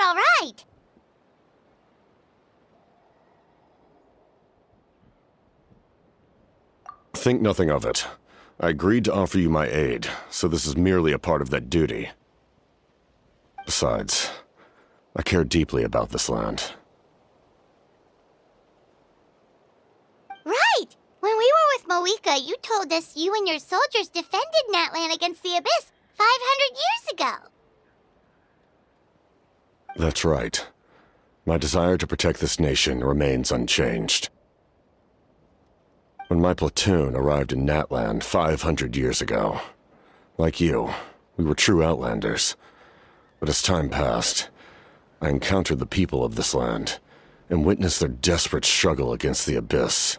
all right. Think nothing of it. I agreed to offer you my aid, so this is merely a part of that duty. Besides, I care deeply about this land. Right! When we were with Moika, you told us you and your soldiers defended Natlan against the Abyss 500 years ago. That's right. My desire to protect this nation remains unchanged. When my platoon arrived in Natlan 500 years ago, like you, we were true outlanders. But as time passed, I encountered the people of this land and witnessed their desperate struggle against the Abyss.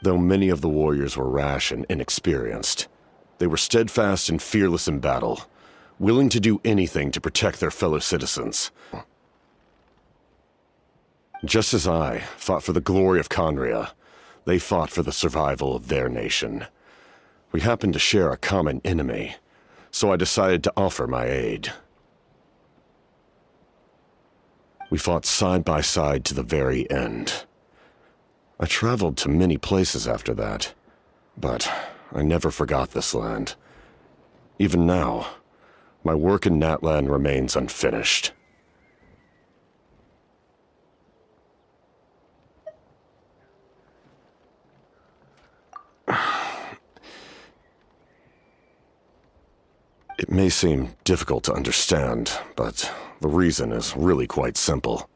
Though many of the warriors were rash and inexperienced, they were steadfast and fearless in battle, willing to do anything to protect their fellow citizens. Just as I fought for the glory of Conria, they fought for the survival of their nation. We happened to share a common enemy, so I decided to offer my aid. We fought side by side to the very end. I traveled to many places after that, but I never forgot this land. Even now, my work in Natlan remains unfinished. It may seem difficult to understand, but the reason is really quite simple.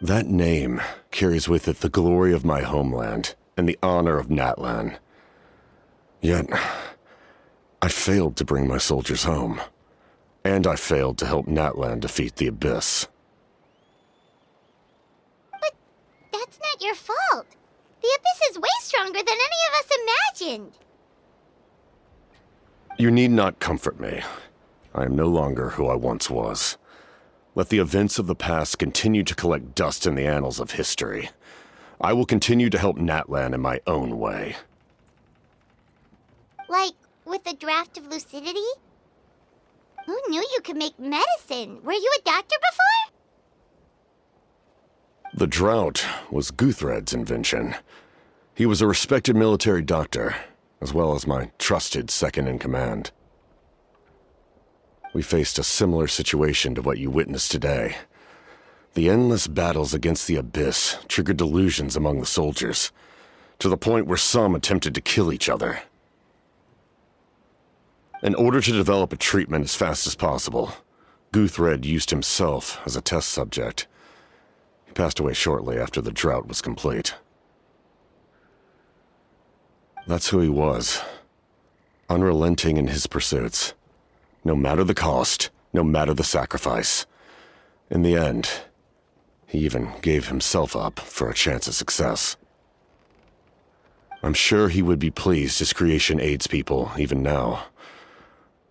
That name carries with it the glory of my homeland and the honor of Natlan. Yet, I failed to bring my soldiers home, and I failed to help Natlan defeat the Abyss. But that's not your fault. The Abyss is way stronger than any of us imagined. You need not comfort me. I am no longer who I once was. Let the events of the past continue to collect dust in the annals of history. I will continue to help Natlan in my own way. Like, with a draft of lucidity? Who knew you could make medicine? Were you a doctor before? The drought was Guthred's invention. He was a respected military doctor, as well as my trusted second-in-command. We faced a similar situation to what you witnessed today. The endless battles against the Abyss triggered delusions among the soldiers, to the point where some attempted to kill each other. In order to develop a treatment as fast as possible, Guthred used himself as a test subject. He passed away shortly after the drought was complete. That's who he was. Unrelenting in his pursuits. No matter the cost, no matter the sacrifice. In the end, he even gave himself up for a chance at success. I'm sure he would be pleased his creation aids people, even now.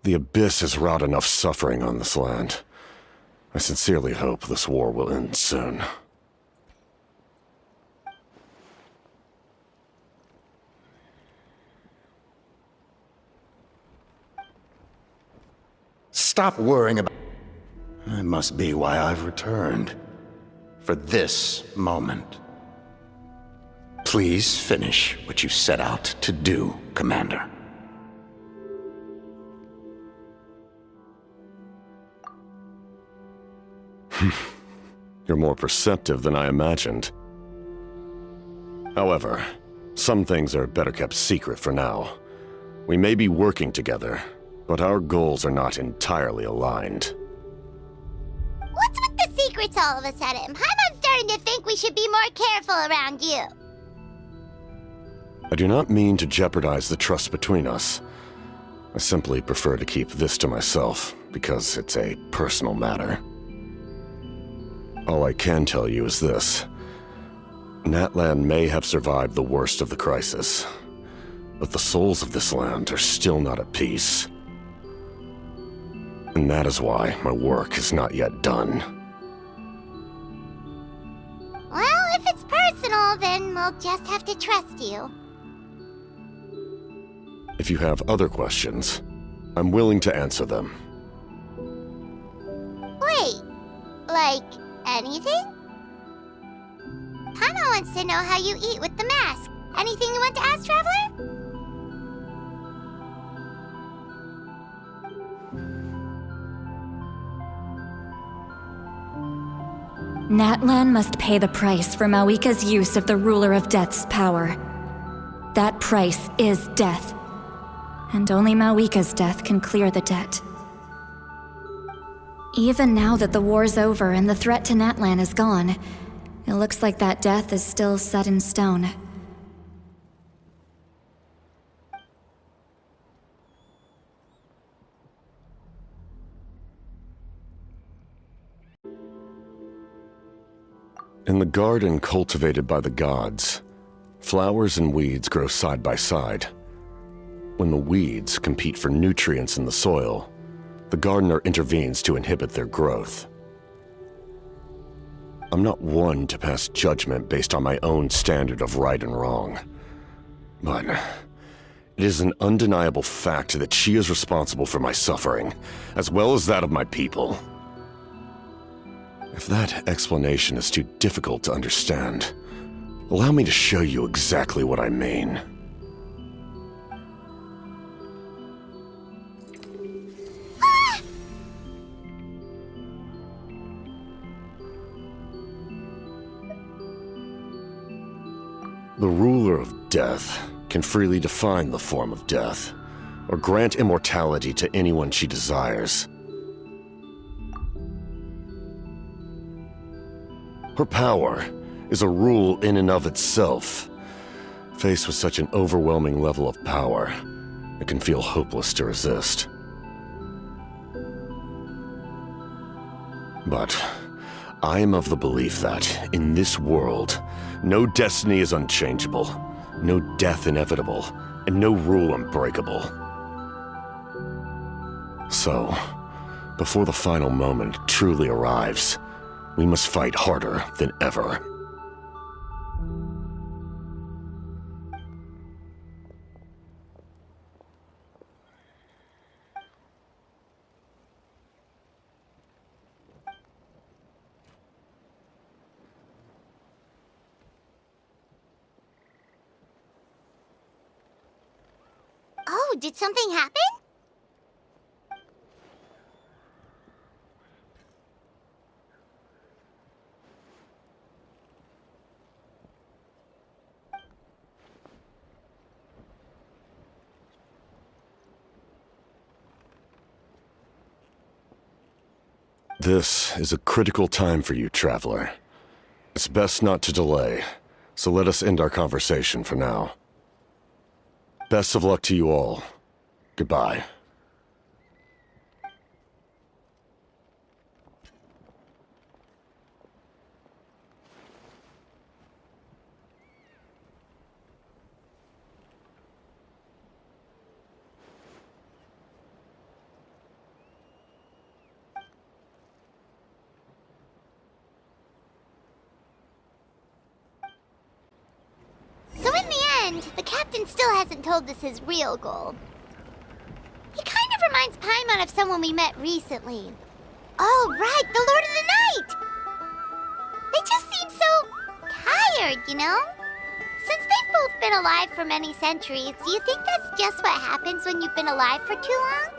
The Abyss has wrought enough suffering on this land. I sincerely hope this war will end soon. Stop worrying about... That must be why I've returned. For this moment. Please finish what you set out to do, Commander. You're more perceptive than I imagined. However, some things are better kept secret for now. We may be working together, but our goals are not entirely aligned. What's with the secrets all of a sudden? I'm starting to think we should be more careful around you. I do not mean to jeopardize the trust between us. I simply prefer to keep this to myself, because it's a personal matter. All I can tell you is this. Natlan may have survived the worst of the crisis, but the souls of this land are still not at peace. And that is why my work is not yet done. Well, if it's personal, then we'll just have to trust you. If you have other questions, I'm willing to answer them. Wait, like anything? Paimon wants to know how you eat with the mask. Anything you want to ask, Traveler? Natlan must pay the price for Mawika's use of the Ruler of Death's power. That price is death. And only Mawika's death can clear the debt. Even now that the war's over and the threat to Natlan is gone, it looks like that death is still set in stone. In the garden cultivated by the gods, flowers and weeds grow side by side. When the weeds compete for nutrients in the soil, the gardener intervenes to inhibit their growth. I'm not one to pass judgment based on my own standard of right and wrong, but it is an undeniable fact that she is responsible for my suffering, as well as that of my people. If that explanation is too difficult to understand, allow me to show you exactly what I mean. The ruler of death can freely define the form of death, or grant immortality to anyone she desires. Her power is a rule in and of itself. Faced with such an overwhelming level of power, it can feel hopeless to resist. But I am of the belief that, in this world, no destiny is unchangeable, no death inevitable, and no rule unbreakable. So, before the final moment truly arrives, we must fight harder than ever. Oh, did something happen? This is a critical time for you, Traveler. It's best not to delay, so let us end our conversation for now. Best of luck to you all. Goodbye. So in the end, the captain still hasn't told us his real goal. He kind of reminds Paimon of someone we met recently. Oh, right, the Lord of the Night! They just seem so tired, you know? Since they've both been alive for many centuries, do you think that's just what happens when you've been alive for too long?